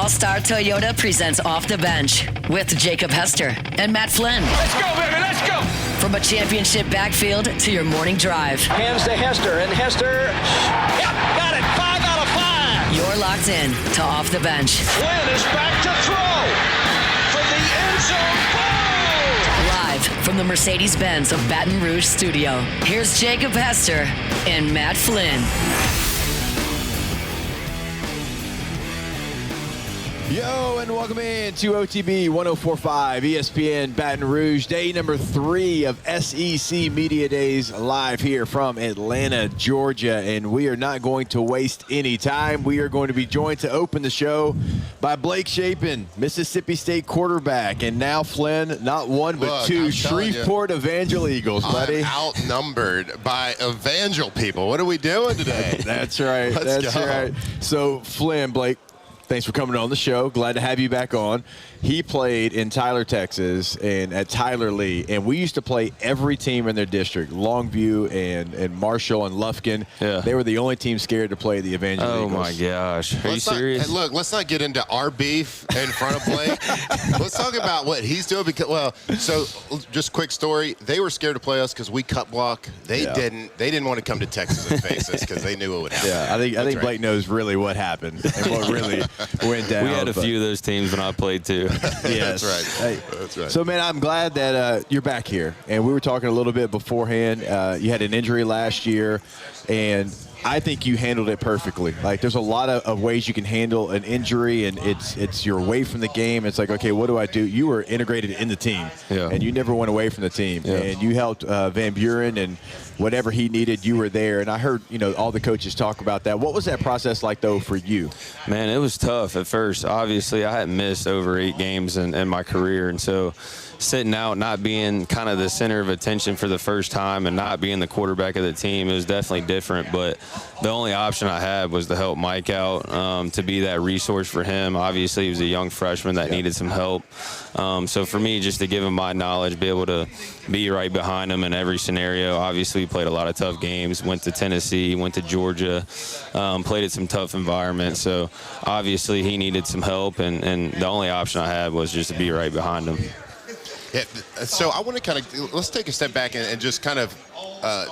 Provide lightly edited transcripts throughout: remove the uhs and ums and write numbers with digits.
All-Star Toyota presents Off the Bench with Jacob Hester and Matt Flynn. Let's go, baby, let's go! From a championship backfield to your morning drive. Hands to Hester, and Hester, yep, got it, 5 out of 5. You're locked in to Off the Bench. Flynn is back to throw from the end zone. Boom! Live from the Mercedes-Benz of Baton Rouge studio, here's Jacob Hester and Matt Flynn. Yo, and welcome in to OTB 104.5 ESPN Baton Rouge, day number 3 of SEC Media Days, live here from Atlanta, Georgia. And we are not going to waste any time. We are going to be joined to open the show by Blake Shapen, Mississippi State quarterback, and now Flynn, not one but two Shreveport Evangel Eagles, buddy. I'm outnumbered by Evangel people. What are we doing today? That's right. Let's go. Right. So, Flynn, Blake, thanks for coming on the show. Glad to have you back on. He played in Tyler, Texas, and at Tyler Lee, and we used to play every team in their district, Longview and Marshall and Lufkin. Yeah. They were the only team scared to play the Evangel Eagles. Oh, my gosh. Are you serious? Hey, look, let's not get into our beef in front of Blake. Let's talk about what he's doing. Because, well, so just quick story. They were scared to play us because we cut block. They didn't want to come to Texas and face us because they knew it would happen. Yeah, I think Blake knows really what happened and what really went down. We had a few of those teams when I played, too. Yes. That's right. Hey, that's right. So, man, I'm glad that you're back here. And we were talking a little bit beforehand. You had an injury last year, and I think you handled it perfectly. Like, there's a lot of ways you can handle an injury, and it's you're away from the game. It's like, okay, what do I do? You were integrated in the team, and you never went away from the team. Yeah. And you helped Van Buren, and whatever he needed, you were there. And I heard, all the coaches talk about that. What was that process like, though, for you? Man, it was tough at first. Obviously, I hadn't missed over 8 games in my career, and so sitting out, not being kind of the center of attention for the first time and not being the quarterback of the team, it was definitely different. But the only option I had was to help Mike out, to be that resource for him. Obviously, he was a young freshman that needed some help. So for me, just to give him my knowledge, be able to be right behind him in every scenario. Obviously, we played a lot of tough games, went to Tennessee, went to Georgia, played at some tough environments. So obviously, he needed some help, and the only option I had was just to be right behind him. Yeah, so I want to let's take a step back and just kind of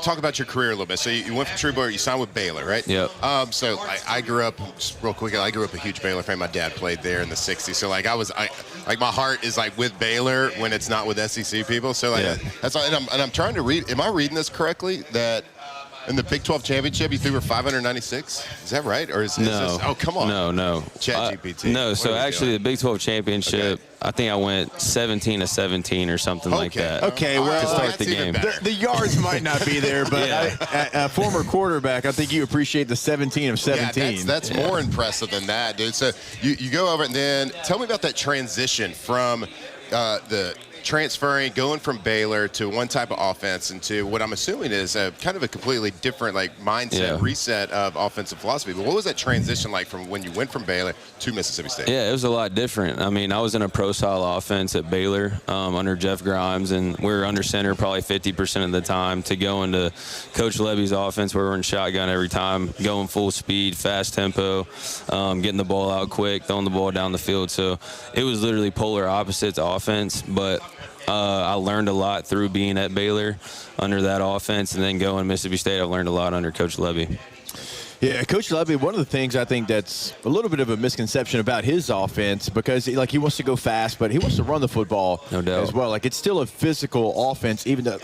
talk about your career a little bit. So you went from Shreveport, you signed with Baylor, right? Yep. So I grew up, just real quick, I grew up a huge Baylor fan. My dad played there in the 60s. So my heart is like with Baylor when it's not with SEC people. So that's all, and I'm trying to read, am I reading this correctly? That in the Big 12 championship, you threw for 596? Is that right? Or is no. This, oh, come on. No. ChatGPT. No, so actually the Big 12 championship, I think I went 17-17 or something like that. Okay, to start the game. The yards might not be there, but a former quarterback, I think you appreciate the 17 of 17. Yeah, that's more impressive than that, dude. So you go over and then tell me about that transition from the transferring, going from Baylor to one type of offense into what I'm assuming is a kind of a completely different mindset, reset of offensive philosophy. But what was that transition like from when you went from Baylor to Mississippi State? Yeah, it was a lot different. I mean, I was in a pro-style offense at Baylor under Jeff Grimes, and we were under center probably 50% of the time, to go into Coach Lebby's offense where we're in shotgun every time, going full speed, fast tempo, getting the ball out quick, throwing the ball down the field. So it was literally polar opposites offense, but I learned a lot through being at Baylor under that offense, and then going to Mississippi State, I've learned a lot under Coach Lebby. Yeah, Coach Lebby, one of the things I think that's a little bit of a misconception about his offense, because he wants to go fast, but he wants to run the football as well. It's still a physical offense, even though,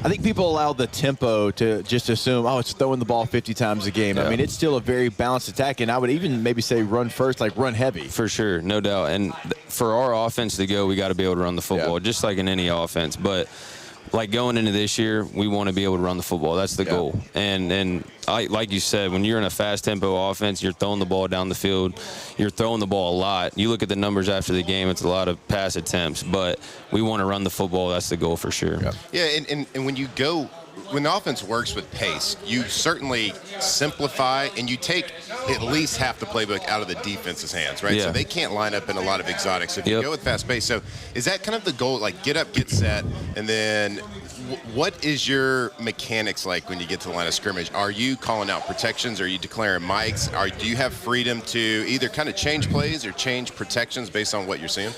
I think people allow the tempo to just assume, it's throwing the ball 50 times a game. Yeah. I mean, it's still a very balanced attack, and I would even maybe say run first, run heavy. For sure, no doubt. And for our offense to go, we got to be able to run the football, just like in any offense. But going into this year, we want to be able to run the football. That's the goal. And like you said, when you're in a fast tempo offense, you're throwing the ball down the field. You're throwing the ball a lot. You look at the numbers after the game, it's a lot of pass attempts. But we want to run the football. That's the goal for sure. Yeah, and when you go when the offense works with pace, you certainly simplify and you take at least half the playbook out of the defense's hands, right? Yeah. So they can't line up in a lot of exotics. If you go with fast pace, so is that kind of the goal? Like get up, get set, and then what is your mechanics like when you get to the line of scrimmage? Are you calling out protections? Are you declaring mics? Do you have freedom to either kind of change plays or change protections based on what you're seeing?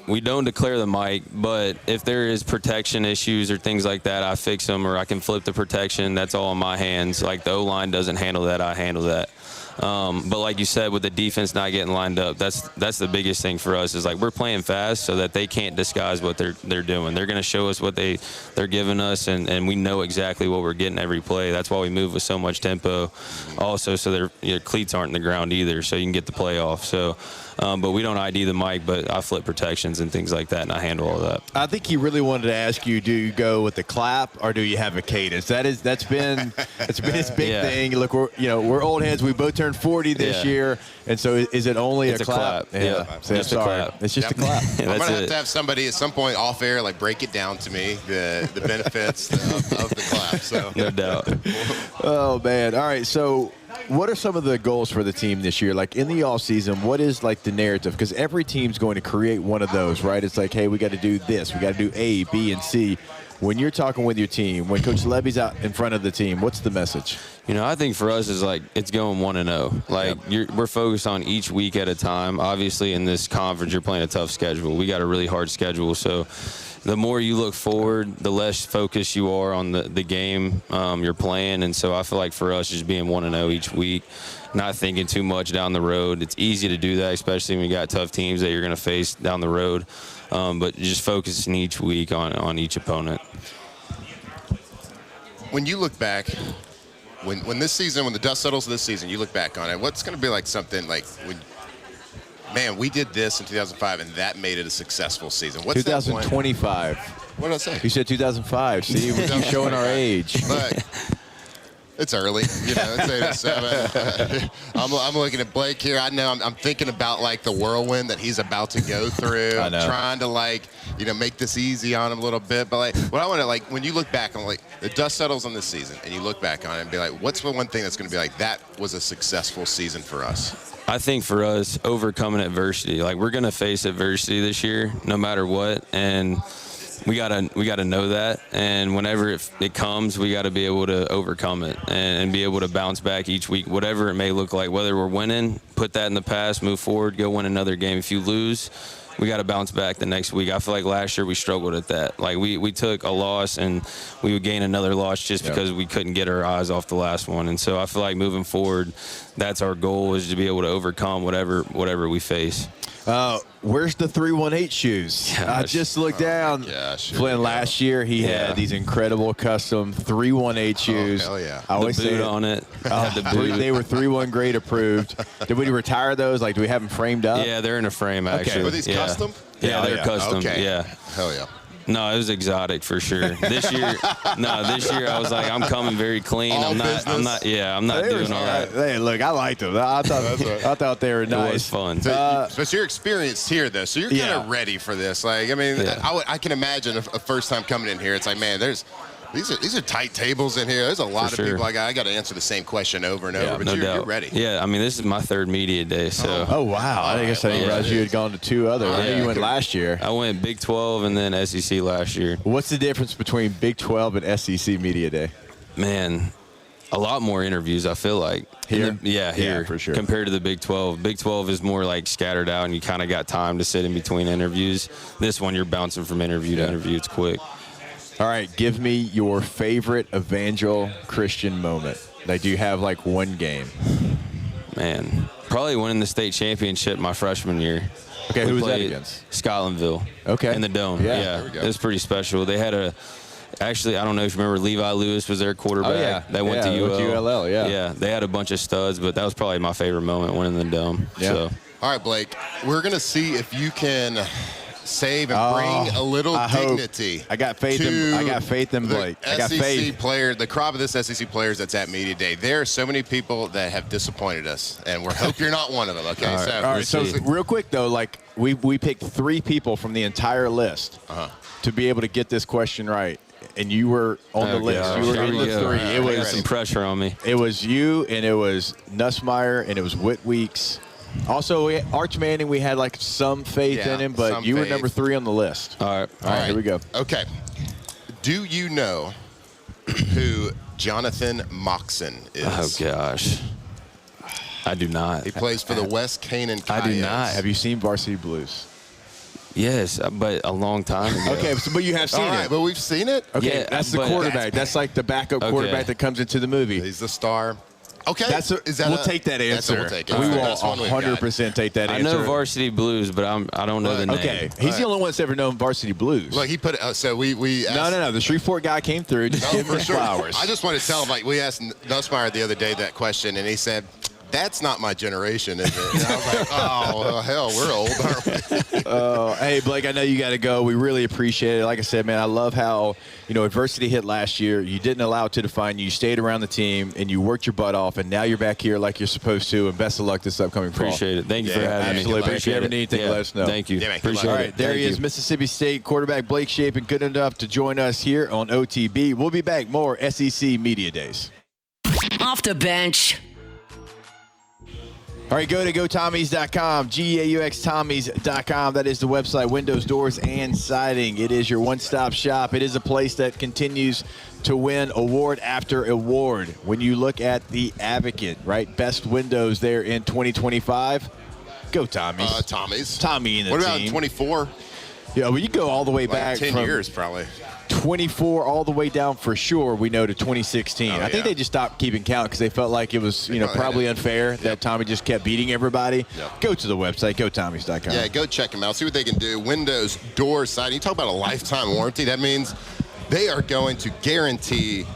We don't declare the mic, but if there is protection issues or things like that, I fix them or I can flip the protection. That's all in my hands. Like the O-line doesn't handle that, I handle that. But like you said, with the defense not getting lined up, that's the biggest thing for us is like we're playing fast so that they can't disguise what they're doing. They're going to show us what they're giving us, and we know exactly what we're getting every play. That's why we move with so much tempo. Also, so your cleats aren't in the ground either, so you can get the play off. So. But we don't ID the mic, but I flip protections and things like that, and I handle all that. I think he really wanted to ask you, do you go with the clap or do you have a cadence? That's been his big thing. Look, we're old heads. We both turned 40 this year, and so is it only it's a clap? Yeah, so just a clap. It's just a clap. I'm gonna have to have somebody at some point off air like break it down to me the benefits of the clap. So no doubt. Oh man! All right, so. What are some of the goals for the team this year? Like in the offseason, what is like the narrative? Because every team's going to create one of those, right? It's like, hey, we got to do this. We got to do A, B, and C. When you're talking with your team, when Coach Lebby's out in front of the team, what's the message? I think for us is like it's going 1-0. Like we're focused on each week at a time. Obviously, in this conference, you're playing a tough schedule. We got a really hard schedule, so the more you look forward, the less focused you are on the game you're playing. And so I feel like for us, just being 1-0 each week, not thinking too much down the road. It's easy to do that, especially when you got tough teams that you're going to face down the road. But just focusing each week on each opponent. When you look back, when this season, when the dust settles this season, you look back on it, what's going to be like something like man, we did this in 2005, and that made it a successful season. What's 2025. What did I say? You said 2005. See, we're showing our age. But it's early. It's 8:07. I'm looking at Blake here. I know I'm thinking about, like, the whirlwind that he's about to go through. I'm trying to, make this easy on him a little bit. But, like, what I want to, like, when you look back on, like, the dust settles on this season, and you look back on it and be like, what's the one thing that's going to be like, that was a successful season for us? I think for us, overcoming adversity. Like, we're going to face adversity this year, no matter what, and we gotta know that. And whenever it comes, we got to be able to overcome it and be able to bounce back each week, whatever it may look like. Whether we're winning, put that in the past, move forward, go win another game. If you lose, we got to bounce back the next week. I feel like last year we struggled at that. Like we took a loss and we would gain another loss just because we couldn't get our eyes off the last one. And so I feel like moving forward, that's our goal, is to be able to overcome whatever we face. Where's the 318 shoes? Gosh. I just looked down. Gosh, Flynn, last year he had these incredible custom 318 shoes. Oh, hell yeah. I always The boot say on it. The boot. they were 3-1 grade approved. Did we retire those? Like, do we have them framed up? Yeah, they're in a frame, actually. Were these custom? Yeah, they're custom. Okay. Yeah. Hell yeah. No, it was exotic for sure. This year I was like, I'm coming very clean. I'm not doing all that. Hey, look, I liked them. I thought they were nice. It was fun. So you're experienced here, though, so you're kind of ready for this. Like, I mean, I can imagine a first time coming in here. It's like, man, these are tight tables in here. There's a lot of people. I got to answer the same question over and over, but you're ready. Yeah, I mean, this is my third media day, so. Oh wow! I guess I didn't realize you had gone to two others. I knew you went last year. I went Big 12 and then SEC last year. What's the difference between Big 12 and SEC Media Day? Man, a lot more interviews, I feel like. Here? Here for sure. Compared to the Big 12. Big 12 is more like scattered out, and you kind of got time to sit in between interviews. This one, you're bouncing from interview to interview. It's quick. All right, give me your favorite Evangel Christian moment. Like, do you have like one game? Man, probably winning the state championship my freshman year. Okay, who was that against? Scotlandville. Okay. In the Dome. Yeah. It was pretty special. They had actually, I don't know if you remember, Levi Lewis was their quarterback. Oh, yeah. That went to UL. Went to ULL, yeah. Yeah, they had a bunch of studs, but that was probably my favorite moment, winning the Dome. Yeah. So. All right, Blake, we're going to see if you can save and bring a little dignity. I got faith in Blake. I got faith. The crop of this SEC players that's at Media Day. There are so many people that have disappointed us, and we hope you're not one of them. Okay, All right. So real quick though, like we picked 3 people from the entire list to be able to get this question right. and you were on the list. gosh. You were Here in we the go. three. I got some pressure on me. It was you, and it was Nussmeier, and it was Whit Weeks. Also, Arch Manning, we had like some faith in him, but you were number 3 on the list. All right, here we go. Okay. Do you know who Jonathan Moxon is? Oh, gosh. I do not. He plays for the West Canaan Coyotes. I do not. Have you seen Varsity Blues? Yes, but a long time ago. Okay, but you have seen All right, it. but we've seen it. Okay, Yeah, that's the but- quarterback. That's like the backup quarterback that comes into the movie. He's the star. Okay. We'll take that answer. We'll take it. We All right, will that's one we've got. 100% take that I answer. know Varsity Blues, but I don't know the name. Okay, he's the only one that's ever known Varsity Blues. Look, he put it. So we asked, No. The Shreveport guy came through. Just give him his flowers. I just want to tell him, like, we asked Nussmeier the other day that question, and he said, "That's not my generation, is it?" And I was like, "Oh, well, hell, we're old, aren't we?" Hey, Blake, I know you got to go. We really appreciate it. Like I said, man, I love how, adversity hit last year. You didn't allow it to define you. You stayed around the team, and you worked your butt off, and now you're back here like you're supposed to, and best of luck this upcoming fall. Appreciate it. Thank you for having me. Absolutely. If you ever need anything, let us know. Thank you. Yeah, man, good luck. Appreciate All it. right, there Thank he is, you. Mississippi State quarterback Blake Shapen, good enough to join us here on OTB. We'll be back. More SEC Media Days. Off the bench. All right, go to GoTommies.com, GAUXTommies.com. That is the website, windows, doors, and siding. It is your one-stop shop. It is a place that continues to win award after award. When you look at the Advocate, right, best windows there in 2025, go Tommies. Tommy's. Tommy and the What about team. 24? Yeah, well, you go all the way Like back 10 from years, probably. 24 all the way down for sure, we know, to 2016. I think they just stopped keeping count because they felt like it was, probably unfair that Tommy just kept beating everybody. Go to the website, GoTommies.com. Yeah, go check them out. See what they can do. Windows, doors, siding. You talk about a lifetime warranty. That means they are going to guarantee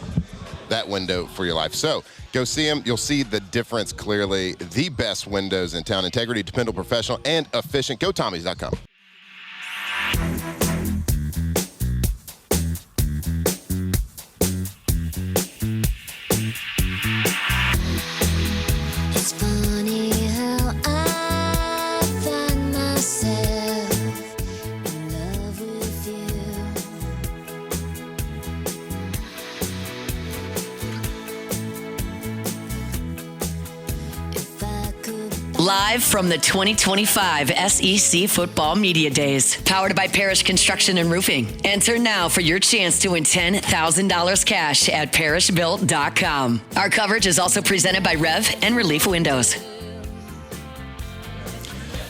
that window for your life. So go see them. You'll see the difference clearly. The best windows in town. Integrity, dependable, professional, and efficient. GoTommies.com. It's funny how I find myself in love with you. If I could Live from the 2025 SEC Football Media Days, powered by Parish Construction and Roofing. Enter now for your chance to win $10,000 cash at parishbuilt.com. Our coverage is also presented by Rev and Relief Windows.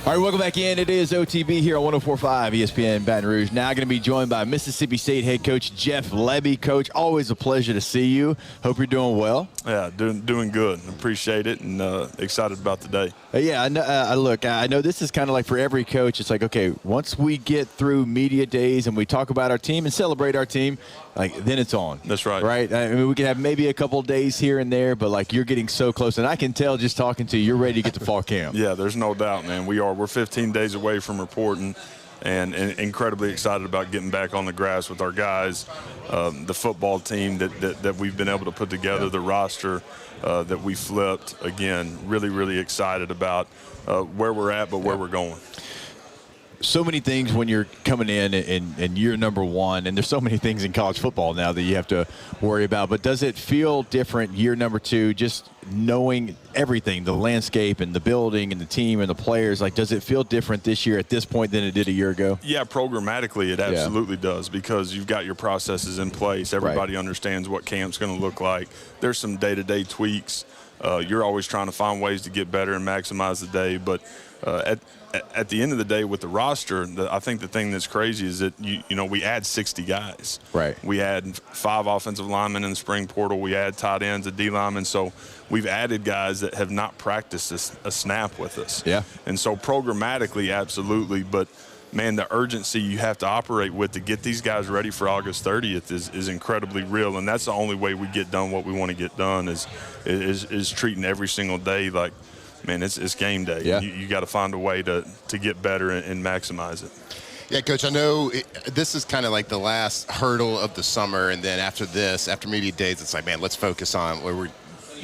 All right, welcome back in. It is OTB here on 104.5 ESPN Baton Rouge. Now going to be joined by Mississippi State head coach Jeff Lebby. Coach, always a pleasure to see you. Hope you're doing well. Yeah, doing good. Appreciate it and excited about the day. Yeah, I know, look, I know this is kind of like for every coach. It's like, okay, once we get through media days and we talk about our team and celebrate our team, like then it's on. That's right. Right? I mean, we can have maybe a couple days here and there, but like you're getting so close. And I can tell just talking to you, you're ready to get to fall camp. Yeah, there's no doubt, man. We're 15 days away from reporting and incredibly excited about getting back on the grass with our guys, the football team that we've been able to put together, the roster that we flipped. Again, really, really excited about where we're at, but where we're going. So many things when you're coming in year number one, and there's so many things in college football now that you have to worry about. But does it feel different year number two, just knowing everything, the landscape and the building and the team and the players? Like, does it feel different this year at this point than it did a year ago? Yeah, programmatically it absolutely does because you've got your processes in place. Everybody understands what camp's going to look like. There's some day-to-day tweaks. You're always trying to find ways to get better and maximize the day. But at the end of the day with the roster, I think the thing that's crazy is that, we add 60 guys. Right. We add 5 offensive linemen in the spring portal. We add tight ends, a D lineman. So we've added guys that have not practiced a snap with us. Yeah. And so programmatically, absolutely. But, man, the urgency you have to operate with to get these guys ready for August 30th is incredibly real. And that's the only way we get done what we want to get done is treating every single day like, man, it's game day. Yeah. You got to find a way to get better and maximize it. Yeah, Coach, I know this is kind of like the last hurdle of the summer, and then after media days, it's like, man, let's focus on where we're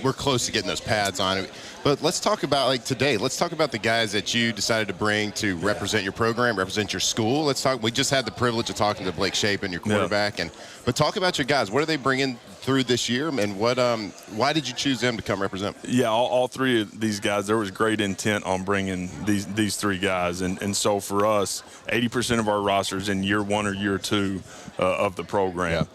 we're close to getting those pads on. But let's talk about, like, today. Let's talk about the guys that you decided to bring to represent your program, represent your school. Let's talk. We just had the privilege of talking to Blake Shapen, your quarterback, but talk about your guys. What are they bringing through this year, and why did you choose them to come represent? Yeah, all three of these guys, there was great intent on bringing these three guys, and so for us, 80% of our roster is in year 1 or year 2 of the program.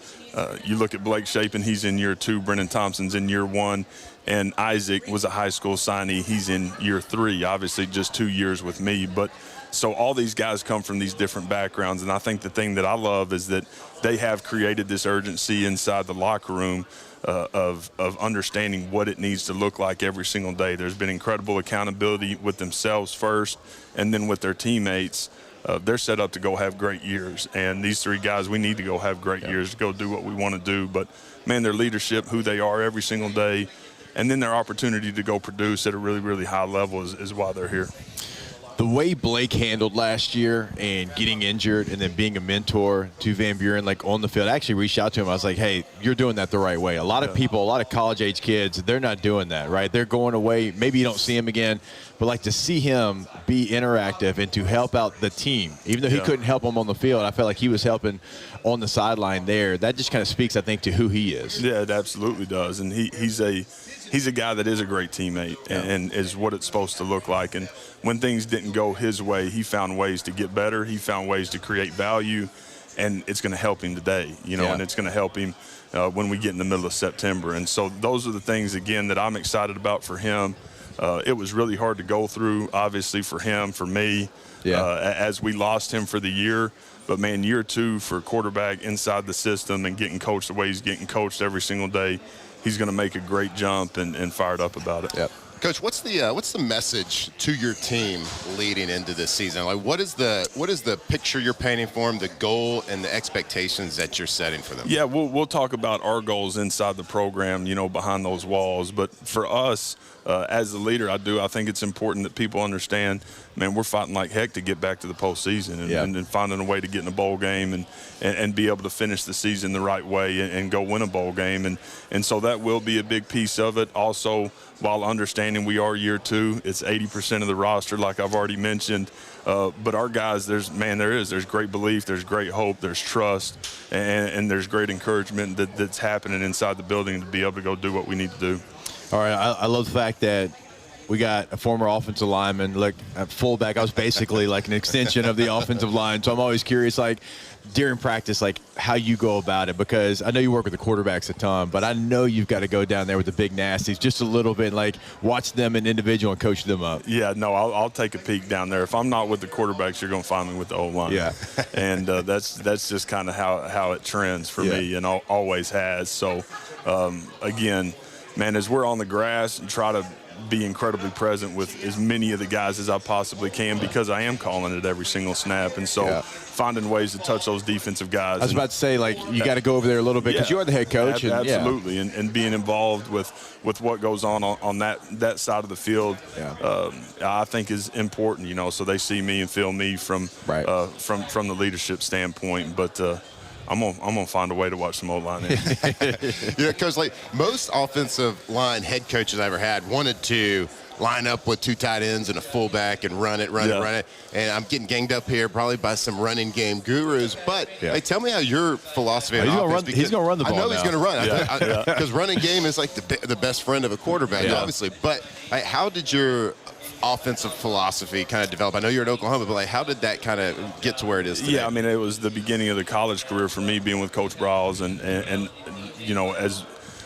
You look at Blake Shapen, he's in year 2. Brennan Thompson's in year 1. And Isaac was a high school signee. He's in year 3, obviously just 2 years with me. But so all these guys come from these different backgrounds. And I think the thing that I love is that they have created this urgency inside the locker room of understanding what it needs to look like every single day. There's been incredible accountability with themselves first and then with their teammates. They're set up to go have great years. And these three guys, we need to go have great years to go do what we want to do. But, man, their leadership, who they are every single day, and then their opportunity to go produce at a really, really high level is why they're here. The way Blake handled last year and getting injured and then being a mentor to Van Buren, like on the field, I actually reached out to him. I was like, hey, you're doing that the right way. A lot of people, a lot of college-age kids, they're not doing that, right? They're going away. Maybe you don't see him again. But, like, to see him be interactive and to help out the team, even though he couldn't help him on the field, I felt like he was helping on the sideline there. That just kind of speaks, I think, to who he is. Yeah, it absolutely does. And he's a guy that is a great teammate and is what it's supposed to look like. And when things didn't go his way, he found ways to get better. He found ways to create value, and it's going to help him today, and it's going to help him when we get in the middle of September. And so those are the things, again, that I'm excited about for him. It was really hard to go through, obviously, for him, for me, as we lost him for the year. But, man, year 2 for a quarterback inside the system and getting coached the way he's getting coached every single day, he's going to make a great jump and fired up about it. Coach, what's the message to your team leading into this season? Like, what is the picture you're painting for them, the goal and the expectations that you're setting for them? Yeah, we'll talk about our goals inside the program, behind those walls. But for us, as the leader, I think it's important that people understand, man, we're fighting like heck to get back to the postseason and finding a way to get in a bowl game and be able to finish the season the right way and go win a bowl game. And so that will be a big piece of it. Also, while understanding we are year 2, it's 80% of the roster, like I've already mentioned. But our guys, there's great belief, there's great hope, there's trust, and there's great encouragement that's happening inside the building to be able to go do what we need to do. All right, I love the fact that we got a former offensive lineman, like a fullback. I was basically like an extension of the offensive line. So I'm always curious, like, during practice, like, how you go about it. Because I know you work with the quarterbacks a ton, but I know you've got to go down there with the big nasties just a little bit, like, watch them in individual and coach them up. Yeah, no, I'll take a peek down there. If I'm not with the quarterbacks, you're going to find me with the O-line. Yeah. And that's just kind of how it trends for me and always has. So, again, man, as we're on the grass and try to be incredibly present with as many of the guys as I possibly can because I am calling it every single snap. And so finding ways to touch those defensive guys. I was about to say, like, you got to go over there a little bit because you are the head coach. Absolutely. And being involved with what goes on that side of the field, I think is important, so they see me and feel me from the leadership standpoint. But I'm gonna find a way to watch some O-line. Coach, like most offensive line head coaches I ever had wanted to line up with 2 tight ends and a fullback and run it. And I'm getting ganged up here probably by some running game gurus. But hey, tell me how your philosophy on offense. He's gonna run the ball. I know now. he's gonna run because running game is like the best friend of a quarterback, obviously. But how did your offensive philosophy kind of develop? I know you're at Oklahoma, but like, how did that kind of get to where it is today? Yeah, I mean, it was the beginning of the college career for me, being with Coach Brawls, and as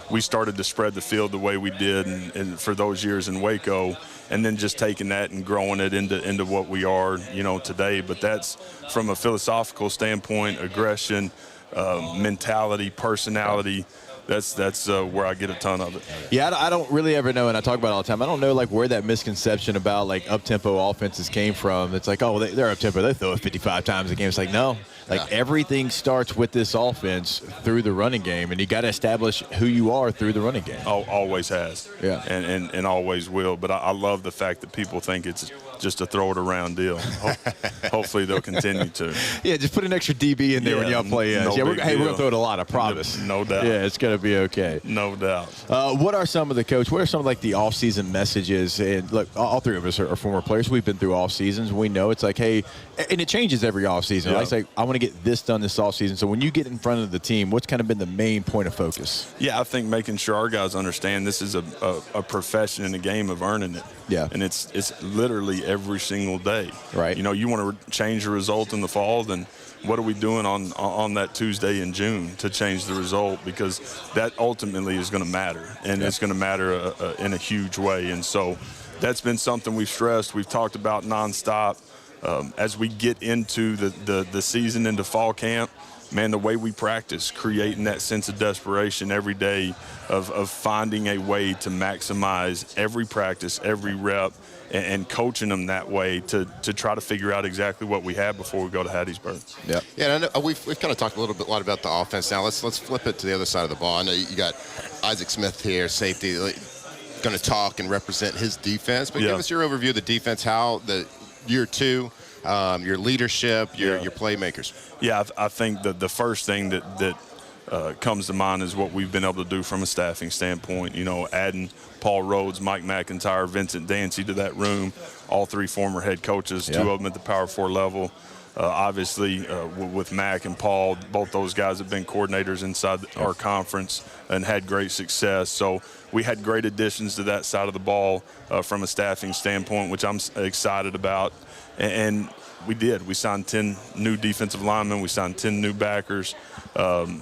we started to spread the field the way we did, and for those years in Waco, and then just taking that and growing it into what we are, today. But that's from a philosophical standpoint, aggression, mentality, personality. That's where I get a ton of it. Yeah, I don't really ever know, and I talk about it all the time. I don't know, like, where that misconception about, like, up-tempo offenses came from. It's like, oh, they're up-tempo. They throw it 55 times a game. It's like, no. Like, everything starts with this offense through the running game, and you got to establish who you are through the running game. Always has. Yeah. And always will. But I love the fact that people think it's just a throw it around deal. Hopefully they'll continue to. Yeah, just put an extra DB in there when y'all play us. No We're big going to deal. throw it a lot, I promise. No doubt. Yeah, it's going to be okay. No doubt. What are some of the off-season messages? And look, all three of us are former players. We've been through off seasons. We know it's like, hey, and it changes every off season. Yeah. It's like, I want to get this done this off season. So when you get in front of the team, what's kind of been the main point of focus? Yeah, I think making sure our guys understand this is a profession in the game of earning it. Yeah. And it's literally every single day. Right. You know, you want to change the result in the fall, then what are we doing on that Tuesday in June to change the result? Because that ultimately is going to matter, and it's going to matter in a huge way. And so that's been something we've stressed. We've talked about nonstop. As we get into the season, into fall camp, man, the way we practice, creating that sense of desperation every day of finding a way to maximize every practice, every rep, and coaching them that way to try to figure out exactly what we have before we go to Hattiesburg. Yeah. Yeah, and I know we've kind of talked a lot about the offense. Now let's flip it to the other side of the ball. I know you got Isaac Smith here, safety, going to talk and represent his defense. But give us your overview of the defense, how the year two, your leadership, your playmakers. Yeah, I think the first thing that comes to mind is what we've been able to do from a staffing standpoint. You know, adding Paul Rhodes, Mike McIntyre, Vincent Dancy to that room, all three former head coaches, two of them at the Power 4 level. Obviously, with Mac and Paul, both those guys have been coordinators inside our conference and had great success. So we had great additions to that side of the ball from a staffing standpoint, which I'm excited about. And we did. We signed 10 new defensive linemen. We signed 10 new backers.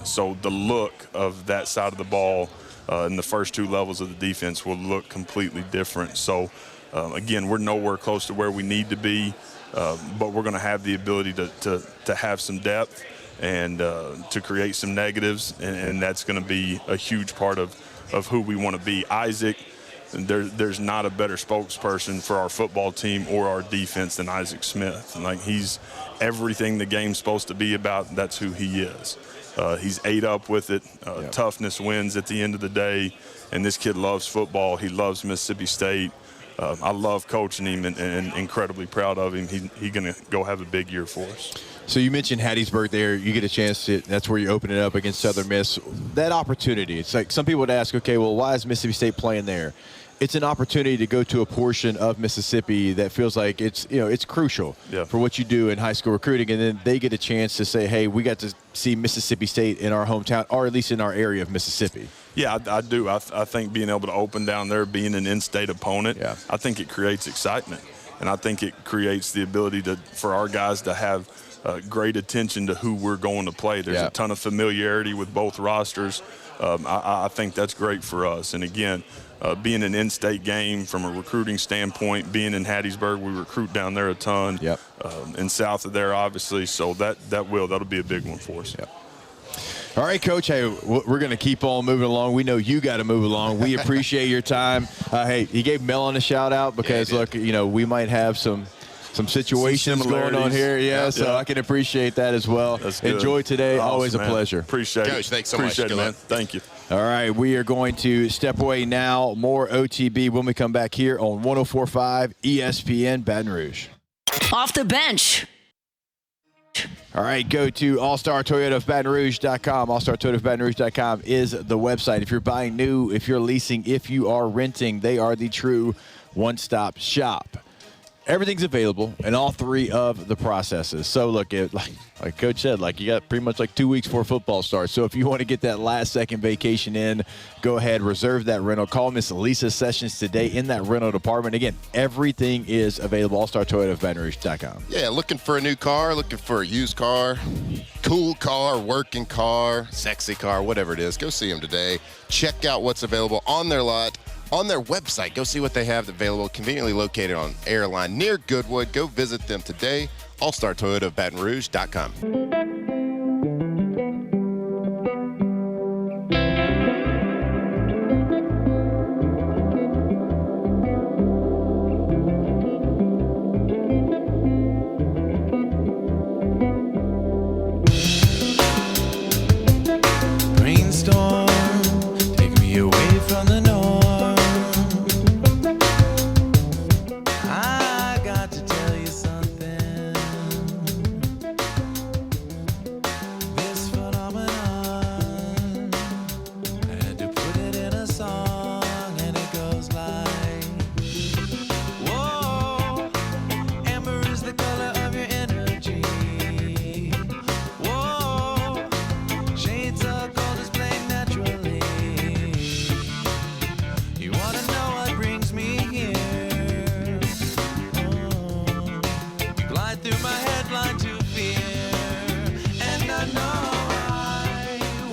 So the look of that side of the ball in the first two levels of the defense will look completely different. So, again, we're nowhere close to where we need to be, but we're going to have the ability to have some depth and to create some negatives, and that's going to be a huge part of who we want to be. Isaac, there's not a better spokesperson for our football team or our defense than Isaac Smith. And like, he's everything the game's supposed to be about. That's who he is. He's ate up with it. Toughness wins at the end of the day. And this kid loves football. He loves Mississippi State. I love coaching him and incredibly proud of him. He's going to go have a big year for us. So you mentioned Hattiesburg there. You get a chance to, that's where you open it up against Southern Miss. That opportunity, it's like some people would ask, okay, well, why is Mississippi State playing there? It's an opportunity to go to a portion of Mississippi that feels like it's, you know, it's crucial for what you do in high school recruiting. And then they get a chance to say, hey, we got to see Mississippi State in our hometown, or at least in our area of Mississippi. Yeah, I do. I think being able to open down there, being an in-state opponent, I think it creates excitement. And I think it creates the ability for our guys to have great attention to who we're going to play. There's a ton of familiarity with both rosters. I think that's great for us. And again, being an in-state game from a recruiting standpoint, being in Hattiesburg, we recruit down there a ton. And south of there, obviously. So that'll be a big one for us. All right, Coach. Hey, we're going to keep on moving along. We know you got to move along. We appreciate your time. Hey, he gave Mellon a shout out because look, you know, we might have some situations going on here. So I can appreciate that as well. Enjoy today. Awesome, always a man. pleasure. Appreciate it. Coach, thanks so much. Appreciate it, man. luck. Thank you. All right, we are going to step away now. More OTB when we come back here on 104.5 ESPN Baton Rouge. Off the bench. All right, go to allstartoyotaofbatonrouge.com. Allstartoyotaofbatonrouge.com is the website. If you're buying new, if you're leasing, if you are renting, they are the true one-stop shop. Everything's available in all three of the processes. So look, like Coach said, like you got pretty much like 2 weeks before football starts. So if you want to get that last-second vacation in, go ahead, reserve that rental. Call Miss Lisa Sessions today in that rental department. Again, everything is available. allstartoyotaofbatonrouge.com. Yeah, looking for a new car, looking for a used car, cool car, working car, sexy car, whatever it is. Go see them today. Check out what's available on their lot. On their website, go see what they have available, conveniently located on Airline near Goodwood. Go visit them today, allstartoyotaofbatonrouge.com. Brainstorm, take me away from the norm. I got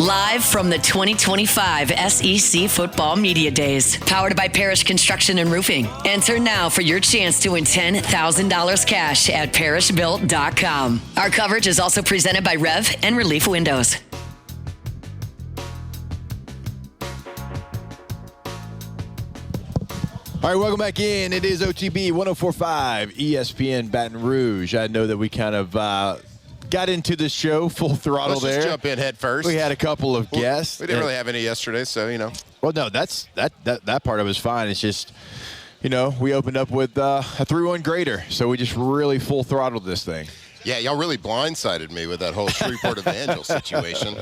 Live from the 2025 SEC Football Media Days. Powered by Parish Construction and Roofing. Enter now for your chance to win $10,000 cash at parishbuilt.com. Our coverage is also presented by Rev and Relief Windows. All right, welcome back in. It is OTB 104.5 ESPN Baton Rouge. I know that we kind of got into the show full throttle there. Let's just jump in head first. We had a couple of guests. We didn't really have any yesterday, so, you know. Well, no, that part of it was fine. It's just, you know, we opened up with a 3-1 grader, so we just really full throttled this thing. Yeah, y'all really blindsided me with that whole Shreveport Evangel situation.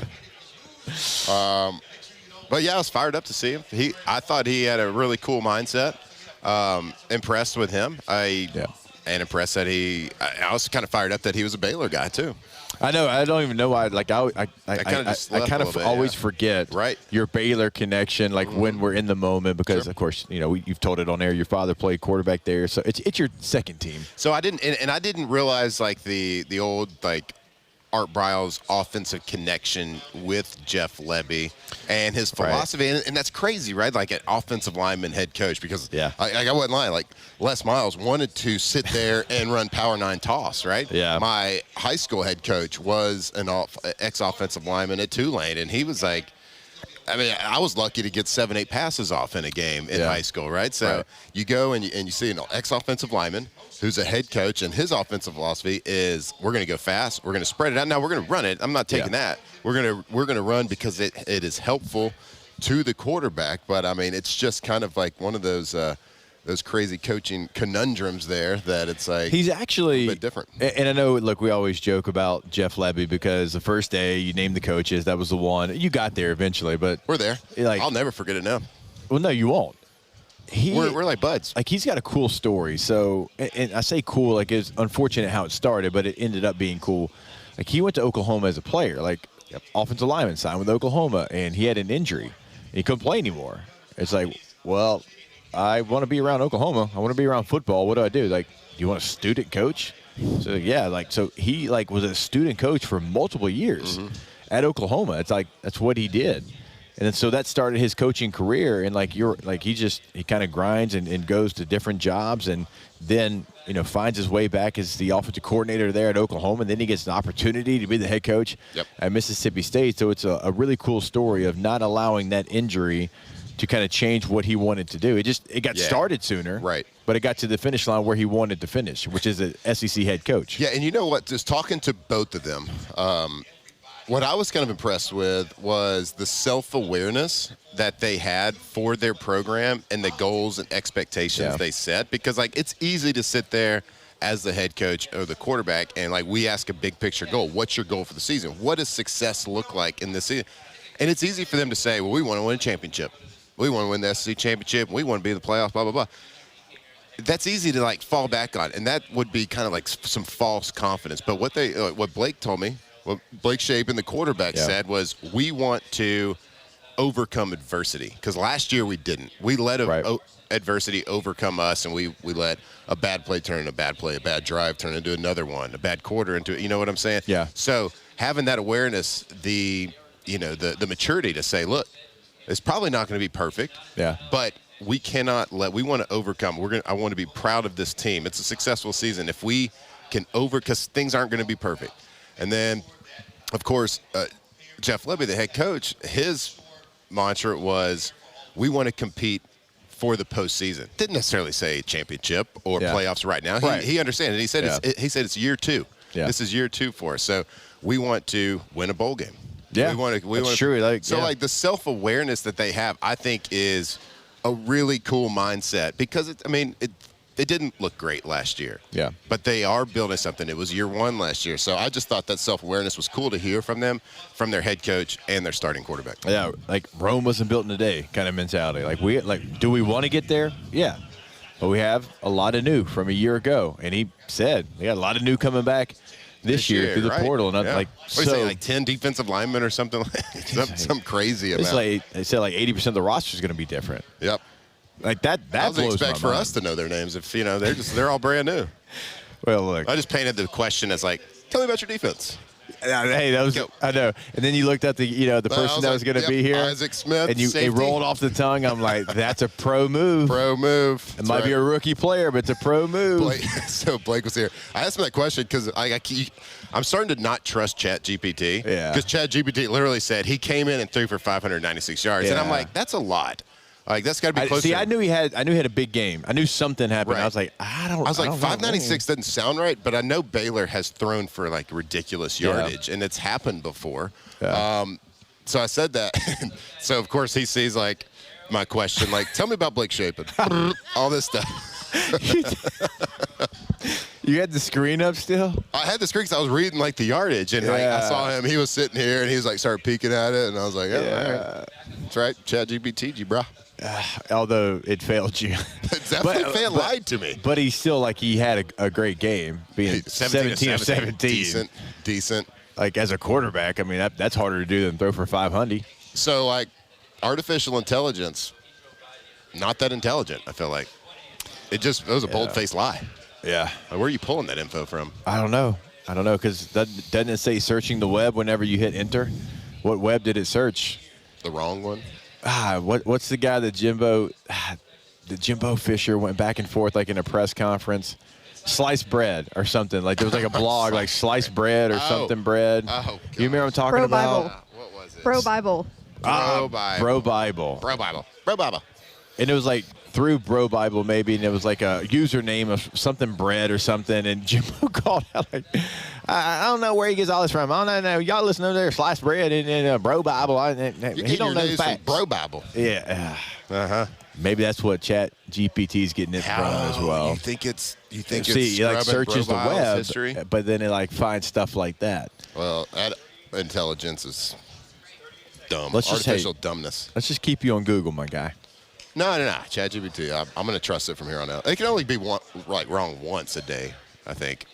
But, yeah, I was fired up to see him. I thought he had a really cool mindset. Impressed with him. And impressed that I was kind of fired up that he was a Baylor guy, too. I know. I don't even know why. Like, I kind of always forget your Baylor connection, like when we're in the moment, because, of course, you know, you've told it on air. Your father played quarterback there, so it's your second team. So I didn't realize, like, the old, like, Art Briles' offensive connection with Jeff Lebby and his philosophy. Right. And that's crazy, right? Like an offensive lineman head coach, because I wasn't lying. Like Les Miles wanted to sit there and run power 9 toss, right? Yeah. My high school head coach was an ex-offensive lineman at Tulane, and he was like, I mean, I was lucky to get 7-8 passes off in a game in high school, right? So you go and you see an ex-offensive lineman who's a head coach, and his offensive philosophy is we're going to go fast, we're going to spread it out. Now we're going to run it. I'm not taking that. We're going to run because it is helpful to the quarterback. But I mean, it's just kind of like one of those crazy coaching conundrums there that it's like he's actually a bit different. And I know, look, we always joke about Jeff Lebby because the first day you named the coaches, that was the one. You got there eventually, but we're there. Like, I'll never forget it now. Well, no, you won't. We're like buds. Like, he's got a cool story. So, and I say cool, like, it's unfortunate how it started, but it ended up being cool. Like, he went to Oklahoma as a player, like offensive lineman, signed with Oklahoma, and he had an injury. And he couldn't play anymore. It's like, well, I want to be around Oklahoma. I want to be around football. What do I do? Like, do you want a student coach? So, yeah, like, so he, like, was a student coach for multiple years at Oklahoma. It's like, that's what he did. And then, so that started his coaching career, and like he kind of grinds and goes to different jobs, and then, you know, finds his way back as the offensive coordinator there at Oklahoma, and then he gets an opportunity to be the head coach at Mississippi State. So it's a really cool story of not allowing that injury to kind of change what he wanted to do. It got started sooner, right? But it got to the finish line where he wanted to finish, which is an SEC head coach. Yeah, and you know what? Just talking to both of them. What I was kind of impressed with was the self-awareness that they had for their program and the goals and expectations they set. Because, like, it's easy to sit there as the head coach or the quarterback and, like, we ask a big picture goal. What's your goal for the season? What does success look like in this season? And it's easy for them to say, well, we want to win a championship. We want to win the SEC championship. We want to be in the playoffs, blah, blah, blah. That's easy to, like, fall back on. And that would be kind of like some false confidence. But what Blake told me, what Blake Shapen, the quarterback, said was, we want to overcome adversity. Because last year we didn't. We let adversity overcome us, and we let a bad play turn into a bad play, a bad drive turn into another one, a bad quarter into it. You know what I'm saying? Yeah. So having that awareness, the maturity to say, look, it's probably not going to be perfect. Yeah. But we cannot we want to overcome. I want to be proud of this team. It's a successful season if we can because things aren't going to be perfect. And then, of course, Jeff Lebby, the head coach, his mantra was, we want to compete for the postseason. Didn't necessarily say championship or playoffs right now. He understands it. He said it's year 2. Yeah. This is year 2 for us. So we want to win a bowl game. Yeah, that's true. Like the self-awareness that they have, I think, is a really cool mindset because it didn't look great last year. Yeah. But they are building something. It was year 1 last year. So I just thought that self-awareness was cool to hear from them, from their head coach and their starting quarterback. Yeah, like Rome wasn't built in a day kind of mentality. Do we want to get there? Yeah. But we have a lot of new from a year ago. And he said they got a lot of new coming back this year through the portal. And what do you say, like 10 defensive linemen or something like that? Some crazy amount. They said like 80% of the roster is going to be different. Yep. Like that I blows my mind. expect for us to know their names if they're all brand new. Well, look, I just painted the question as like, tell me about your defense. Hey, that was I know. And then you looked at the person that was going to be here, Isaac Smith, and safety. it rolled off the tongue. I'm like, that's a pro move. Pro move. It might be a rookie player, but it's a pro move. So Blake was here. I asked him that question because I'm starting to not trust ChatGPT. Yeah. Because ChatGPT literally said he came in and threw for 596 yards, and I'm like, that's a lot. Like that's got to be closer. See, I knew he had a big game. I knew something happened. Right. I was like, I was like, 596 doesn't sound right, but I know Baylor has thrown for like ridiculous yardage, and it's happened before. Yeah. So I said that. So of course he sees like my question, like, tell me about Blake Shapen, all this stuff. You had the screen up still? I had the screen because I was reading like the yardage, and I saw him. He was sitting here, and he was like started peeking at it, and I was like, all right, that's right, ChatGPT, bro. Although it failed you. It definitely lied to me. But he's still like he had a great game, being 17 of 17. Decent. Like as a quarterback, I mean that's harder to do than throw for 500. So like artificial intelligence, not that intelligent. I feel like it was a bold-faced lie. Yeah. Like, where are you pulling that info from? I don't know because doesn't it say searching the web whenever you hit enter? What web did it search? The wrong one. What's the guy that Jimbo Fisher went back and forth like in a press conference? Sliced bread or something. Like there was like a blog like sliced bread or something bread. Oh, you remember what I'm talking about? What was it? Bro Bible. Bro Bible. Bro Bible. Bro Bible. Bro Bible. And it was like through Bro Bible maybe, and it was like a username of something bread or something, and Jimbo called out like, I don't know where he gets all this from. I don't know. Y'all listen to their sliced bread and Bro Bible. He don't know the facts. Bro Bible. Yeah. Uh-huh. Maybe that's what Chat GPT is getting it from as well. You think it's it like searches the web, history? but then it like finds stuff like that. Well, that intelligence is dumb. Let's just Artificial dumbness. Let's just keep you on Google, my guy. No. ChatGPT. I'm going to trust it from here on out. It can only be wrong once a day, I think.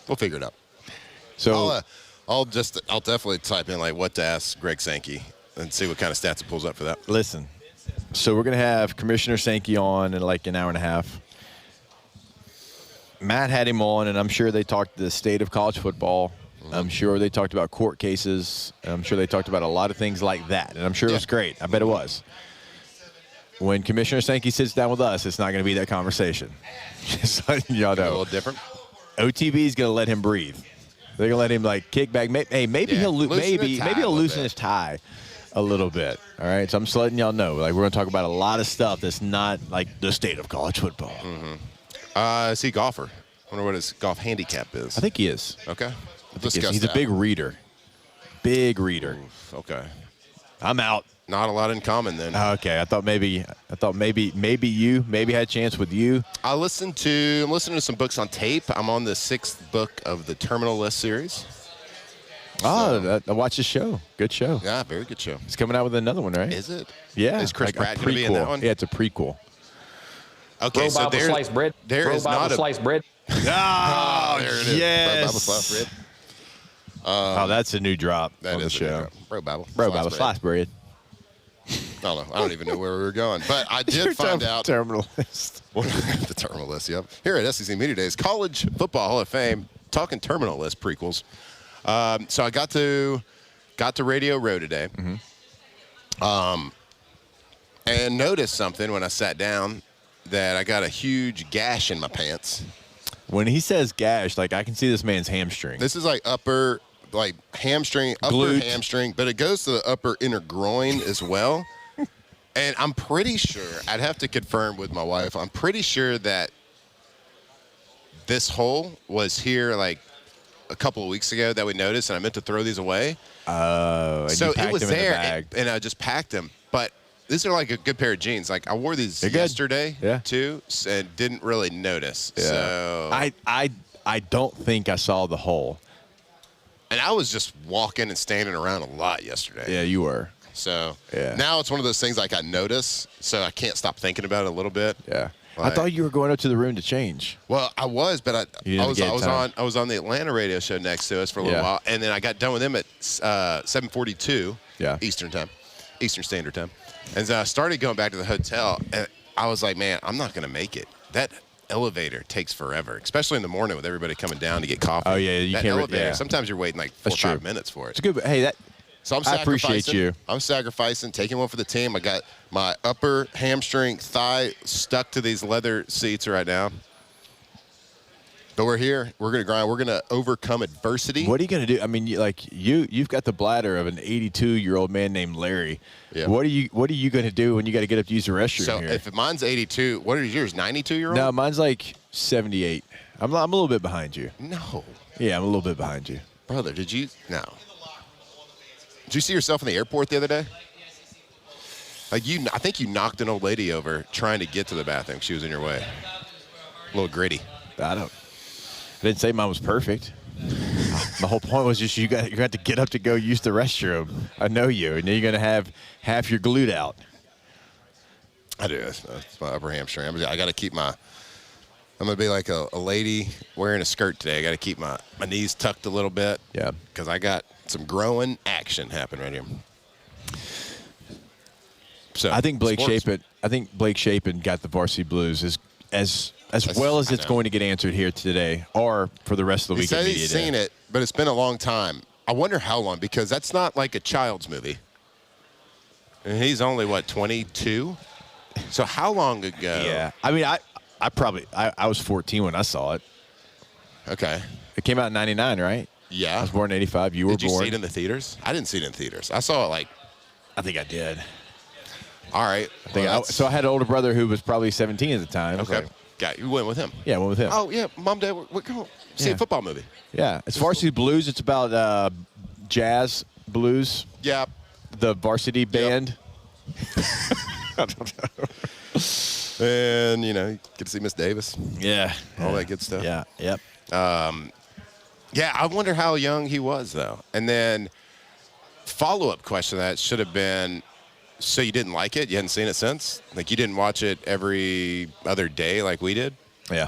We'll figure it out. So I'll definitely type in like what to ask Greg Sankey and see what kind of stats it pulls up for that. Listen. So we're going to have Commissioner Sankey on in like an hour and a half. Matt had him on, and I'm sure they talked the state of college football. I'm sure they talked about court cases. I'm sure they talked about a lot of things like that, and I'm sure it was great. I bet it was. When Commissioner Sankey sits down with us, it's not going to be that conversation. Just letting y'all know. A little different. OTB is going to let him breathe. They're going to let him like kick back. Maybe he'll loosen his tie a little bit. All right, so I'm just letting y'all know. Like we're going to talk about a lot of stuff that's not like the state of college football. Is he a golfer? I wonder what his golf handicap is. I think he is. Okay. He's a big reader. Big reader. Okay. I'm out. Not a lot in common then. Okay, I thought maybe you had a chance with you. I'm listening to some books on tape. I'm on the 6th book of the Terminal List series. I watched the show. Good show. Yeah, very good show. It's coming out with another one, right? Is it? Yeah. Is Chris like Pratt going to be in that one? Yeah, it's a prequel. Okay, so Bible sliced bread. There is not a sliced bread. Oh, there it is. yes. Bro Bible sliced bread. That's a new drop That on the is show. Bro Bible. Bro Bible sliced bread. I don't know. I don't even know where we were going. But I did find out. Terminal List. The Terminal List, yep. Here at SEC Media Days, College Football Hall of Fame, talking Terminal List prequels. So I got to Radio Row today. And noticed something when I sat down that I got a huge gash in my pants. When he says gash, like I can see this man's hamstring. This is like upper hamstring, Glute. hamstring, but it goes to the upper inner groin as well. And I'm pretty sure, I'd have to confirm with my wife, I'm pretty sure that this hole was here like a couple of weeks ago that we noticed, and I meant to throw these away. And So you packed it was them in the there, bag. and I just packed them. But these are like a good pair of jeans. Like I wore these They're good. yesterday Yeah. too, and didn't really notice. Yeah. So I don't think I saw the hole. and I was just walking and standing around a lot yesterday. Yeah, you were. So Yeah. now it's one of those things like I notice, so I can't stop thinking about it a little bit. Yeah. I Like- thought you were going up to the room to change. Well, I was, but You I didn't was get time. on the Atlanta radio show next to us for a little Yeah. while, and then I got done with them at 7:42 Yeah. Eastern Standard Time, and so I started going back to the hotel, and I was like, man, I'm not gonna make it. elevator takes forever, especially in the morning with everybody coming down to get coffee. Oh, yeah, you that can't. elevator. Yeah. Sometimes you're waiting like 4 or 5 minutes for it. It's good, but hey, So I appreciate you. I'm sacrificing, taking one for the team. I got my upper hamstring thigh stuck to these leather seats right now. But we're here. We're going to grind. We're going to overcome adversity. What are you going to do? I mean, you've got the bladder of an 82-year-old man named Larry. Yeah. What are you going to do when you got to get up to use the restroom So here? if mine's 82, what are yours? 92-year-old? No, mine's like 78. I'm a little bit behind you. No. Yeah, I'm a little bit behind you. Brother, did you? No. Did you see yourself in the airport the other day? I think you knocked an old lady over trying to get to the bathroom. She was in your way. A little gritty. I didn't say mine was perfect. My whole point was just you got to get up to go use the restroom. I know you, and then you're going to have half your glute out. I do. It's my upper hamstring. I got to keep my. I'm going to be like a lady wearing a skirt today. I got to keep my knees tucked a little bit. Yeah. Because I got some growing action happening right here. So I think Blake Shapen got the varsity blues as well as it's going to get answered here today or for the rest of the week. He said he's seen it, but it's been a long time. I wonder how long, because that's not like a child's movie. And he's only, 22? So how long ago? Yeah. I mean, I was 14 when I saw it. Okay. It came out in 99, right? Yeah. I was born in 85. You were born. Did you see it in the theaters? I didn't see it in theaters. I saw it I think I did. All right. So I had an older brother who was probably 17 at the time. Okay. You went with him. Yeah, I went with him. Oh, yeah. Mom, Dad, we're going to see a football movie. Yeah. It's Varsity Blues. It's about jazz blues. Yeah. The varsity band. I don't know. And, you get to see Miss Davis. Yeah. All that good stuff. Yeah. Yep. Yeah, I wonder how young he was, though. And then follow-up question to that should have been, so you didn't like it? You hadn't seen it since? Like, you didn't watch it every other day like we did? Yeah.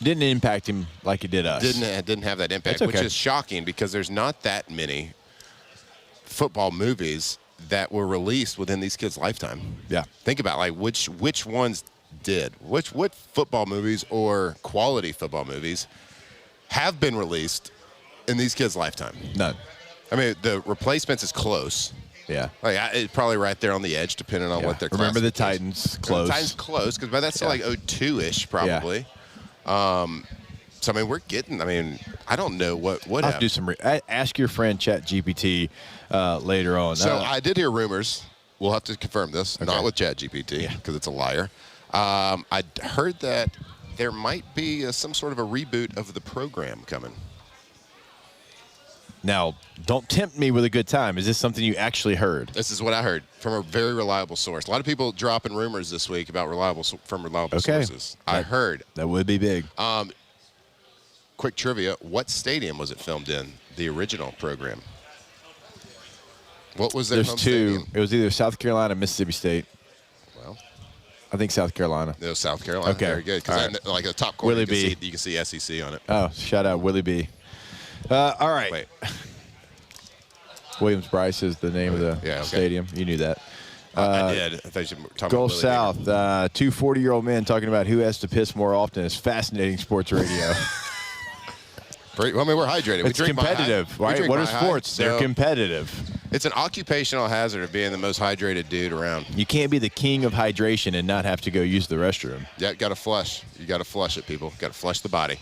Didn't impact him like it did us. Didn't have that impact, That's okay. which is shocking because there's not that many football movies that were released within these kids' lifetime. Yeah. Think about, which ones did? What football movies or quality football movies have been released in these kids' lifetime? None. I mean, the Replacements is close. Yeah. It's probably right there on the edge, depending on what their Remember the classification is. Titans, close. The Titans close, because by that's still 02-ish, probably. Yeah. So, I mean, I don't know what I'll have to do some ask your friend ChatGPT later on. So I did hear rumors. We'll have to confirm this, not with ChatGPT, because it's a liar. I heard that there might be some sort of a reboot of the program coming. Now, don't tempt me with a good time. Is this something you actually heard? This is what I heard from a very reliable source. A lot of people dropping rumors this week about reliable sources. I heard. That would be big. Quick trivia. What stadium was it filmed in, the original program? What was their There's home two. stadium? It was either South Carolina or Mississippi State. Well, I think South Carolina. it was South Carolina. Okay. Very good. All Because right. like the top corner, Willie B. you can see SEC on it. Oh, shout out Willie B. All right. Wait. Williams Bryce is the name of the okay. stadium. You knew that. I did. I thought you were talking Gulf about Willie South. Two 40-year-old men talking about who has to piss more often is fascinating sports radio. we're hydrated. It's competitive, right? What are sports? They're competitive. It's an occupational hazard of being the most hydrated dude around. You can't be the king of hydration and not have to go use the restroom. Yeah, got to flush. You got to flush it, people. Got to flush the body.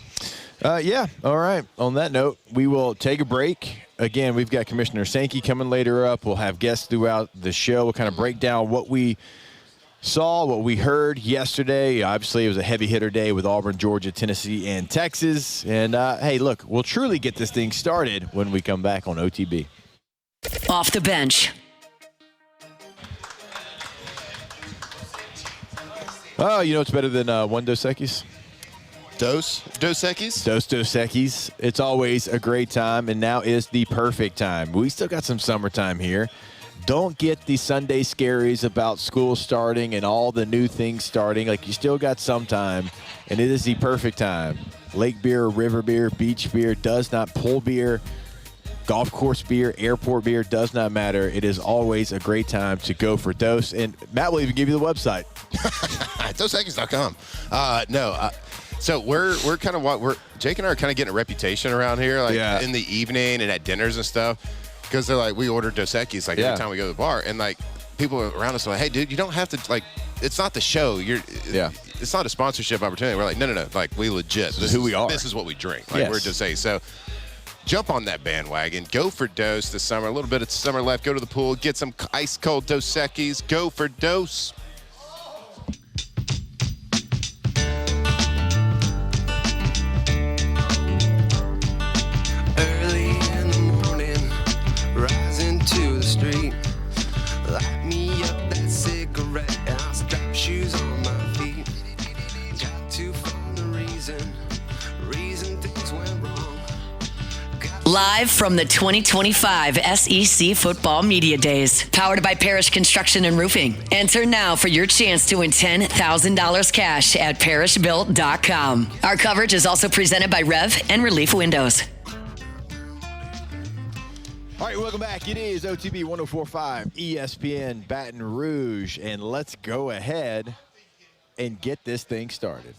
Yeah. All right. On that note, we will take a break. Again, we've got Commissioner Sankey coming later up. We'll have guests throughout the show. We'll kind of break down what we saw, what we heard yesterday. Obviously, it was a heavy hitter day with Auburn, Georgia, Tennessee, and Texas. And, hey, look, we'll truly get this thing started when we come back on OTB. Off the bench. Oh, you know what's better than one Dos Equis? Dos Equis? Dos Equis. It's always a great time, and now is the perfect time. We still got some summertime here. Don't get the Sunday scaries about school starting and all the new things starting. Like, you still got some time, and it is the perfect time. Lake beer, river beer, beach beer, does not pull beer. golf course beer, airport beer, does not matter. It is always a great time to go for Dos. And Matt will even give you the website. DosEquis.com. So we're kind of Jake and I are kind of getting a reputation around here, like in the evening and at dinners and stuff, because they're like, we order Dos Equis like every time we go to the bar, and like people around us are like, hey, dude, you don't have to, like, it's not the show. It's not a sponsorship opportunity. We're like, no. Like, we legit. This is who we are. This is what we drink. Like, we're just saying. So jump on that bandwagon. Go for Dos this summer. A little bit of summer left. Go to the pool. Get some ice cold Dos Equis. Go for Dos. Early in the morning, rising to the street. Light me up that cigarette, and I'll strap shoes on my feet. Got to find the reason things went wrong. Live from the 2025 SEC Football Media Days, powered by Parish Construction and Roofing. Enter now for your chance to win $10,000 cash at parishbuilt.com. Our coverage is also presented by Rev and Relief Windows. All right, welcome back. It is OTB 104.5 ESPN Baton Rouge, and let's go ahead and get this thing started.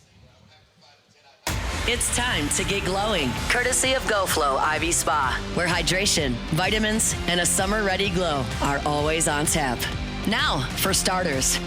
It's time to get glowing, courtesy of GoFlow IV Spa, where hydration, vitamins, and a summer-ready glow are always on tap. Now, for starters.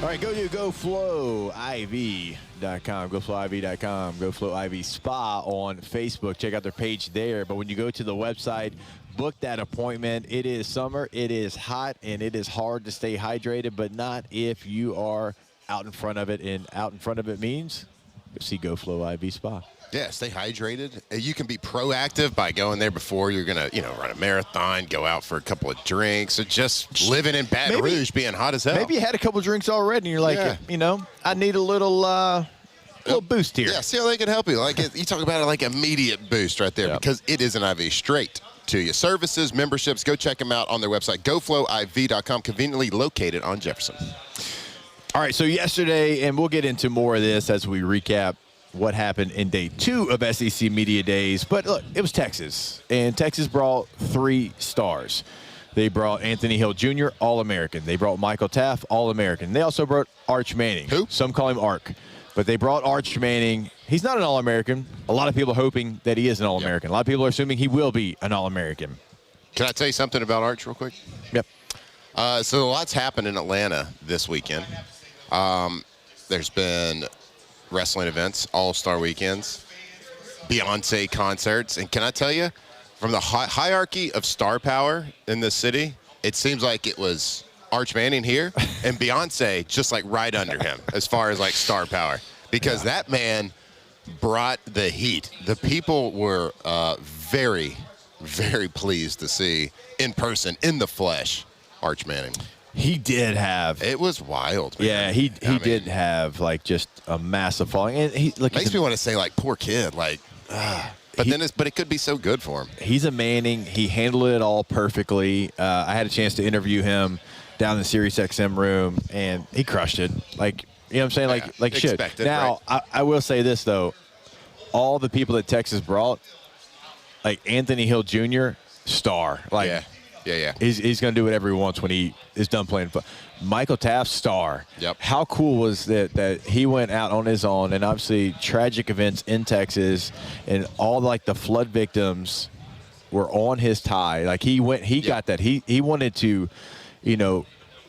All right, go to GoFlowIV.com, GoFlowIV.com, GoFlow IV Spa on Facebook. Check out their page there. But when you go to the website, book that appointment. It is summer, it is hot, and it is hard to stay hydrated, but not if you are out in front of it. And out in front of it means go see GoFlow IV Spa. Yeah, stay hydrated. You can be proactive by going there before you're going to, run a marathon, go out for a couple of drinks, or just living in Baton Rouge being hot as hell. Maybe you had a couple drinks already, and you're like, I need a little boost here. Yeah, see how they can help you. Like you talk about it like immediate boost right there because it is an IV straight to you. Services, memberships, go check them out on their website, GoFlowIV.com, conveniently located on Jefferson. All right, so yesterday, and we'll get into more of this as we recap what happened in day 2 of SEC Media Days. But look, it was Texas, and Texas brought 3 stars. They brought Anthony Hill Jr., All-American. They brought Michael Taft, All-American. They also brought Arch Manning. Who? Some call him Ark. But they brought Arch Manning. He's not an All-American. A lot of people are hoping that he is an All-American. A lot of people are assuming he will be an All-American. Can I tell you something about Arch real quick? Yep. So a lot's happened in Atlanta this weekend. There's been wrestling events, all-star weekends, Beyonce concerts. And can I tell you, from the hierarchy of star power in this city, it seems like it was Arch Manning here and Beyonce just like right under him as far as like star power. Because that man brought the heat. The people were very, very pleased to see in person, in the flesh, Arch Manning. He did have. It was wild, man. Yeah, he did have like just a massive following, and he makes me want to say like poor kid, like. But it could be so good for him. He's a Manning. He handled it all perfectly. I had a chance to interview him down in the SiriusXM room, and he crushed it. Like, you know what I'm saying? Like shit. Now, right. I will say this though, all the people that Texas brought, like Anthony Hill Jr., star. Like. Yeah. Yeah. He's going to do whatever he wants when he is done playing. Michael Taft, star. Yep. How cool was that he went out on his own, and obviously tragic events in Texas, and all like the flood victims were on his tie. Like he got that. He wanted to,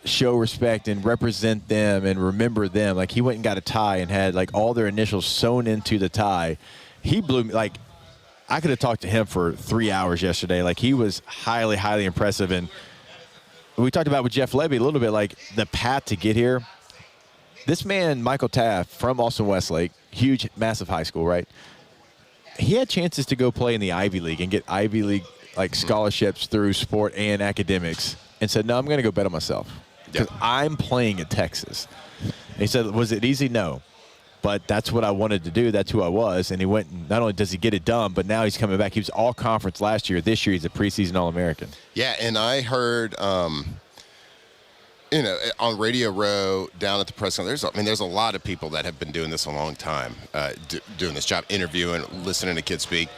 show respect and represent them and remember them. Like he went and got a tie and had like all their initials sewn into the tie. He blew me like. I could have talked to him for 3 hours yesterday. Like, he was highly, highly impressive. And we talked about with Jeff Lebby a little bit, like, the path to get here. This man, Michael Taft, from Austin Westlake, huge, massive high school, right? He had chances to go play in the Ivy League and get Ivy League, like, scholarships through sport and academics, and said, no, I'm going to go bet on myself because I'm playing at Texas. And he said, was it easy? No. But that's what I wanted to do. That's who I was. And he went, and not only does he get it done, but now he's coming back. He was all-conference last year. This year he's a preseason All-American. Yeah, and I heard on Radio Row down at the press center, there's a lot of people that have been doing this a long time, doing this job, interviewing, listening to kids speak.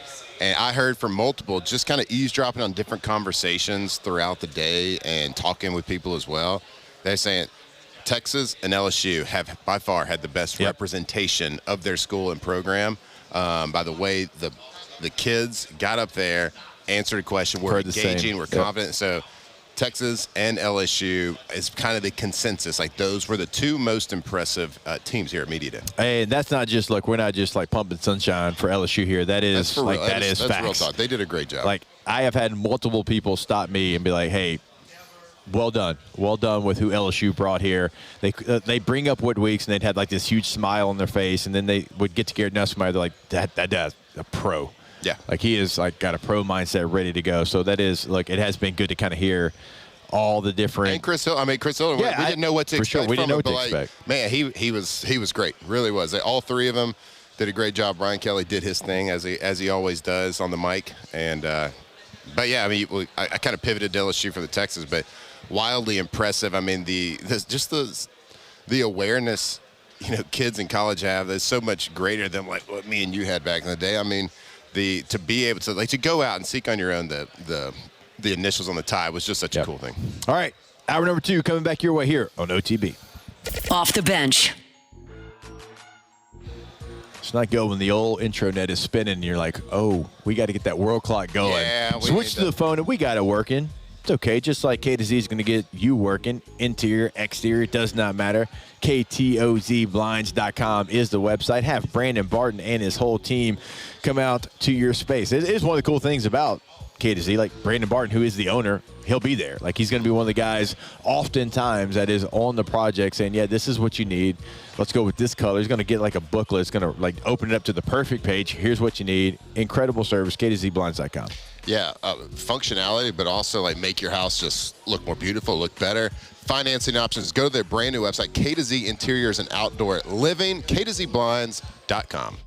And I heard from multiple, just kind of eavesdropping on different conversations throughout the day and talking with people as well. They're saying Texas and LSU have by far had the best representation of their school and program. By the way, the kids got up there, answered a question, were engaging, were confident. So Texas and LSU is kind of the consensus. Like, those were the two most impressive teams here at Media Day. And that's not just like, we're not just like pumping sunshine for LSU here. That is like, that's facts. Real talk. They did a great job. Like, I have had multiple people stop me and be like, hey, well done with who LSU brought here. They bring up Wood Weeks, and they'd had like this huge smile on their face, and then they would get to Garrett Nussmeier. They're like, that's a pro. Yeah. Like, he is like got a pro mindset ready to go. So that is like, it has been good to kind of hear all the different. And Chris Hill, we didn't know what to expect. For sure, we didn't know what to like, expect. Man, he was great. Really was. All three of them did a great job. Brian Kelly did his thing as he always does on the mic. And but yeah, I kind of pivoted to LSU for the Texas, but wildly impressive. I mean, the awareness, kids in college have is so much greater than like what me and you had back in the day. I mean, to be able to to go out and seek on your own the initials on the tie was just such a cool thing. All right, hour number 2 coming back your way here on OTB. Off the bench. It's not good when the old intro net is spinning and you're like, oh, we got to get that world clock going. Yeah, switch to the phone and we got it working. It's okay. Just like K to Z is going to get you working. Interior, exterior, does not matter. KTOZblinds.com is the website. Have Brandon Barton and his whole team come out to your space. It is one of the cool things about K to Z. Like, Brandon Barton, who is the owner, he'll be there. Like, he's going to be one of the guys oftentimes that is on the project saying, yeah, this is what you need. Let's go with this color. He's going to get like a booklet. It's going to like open it up to the perfect page. Here's what you need. Incredible service. KTOZblinds.com. Yeah, functionality, but also like make your house just look more beautiful, look better. Financing options. Go to their brand new website, K to Z Interiors and Outdoor Living, KTOZblinds.com.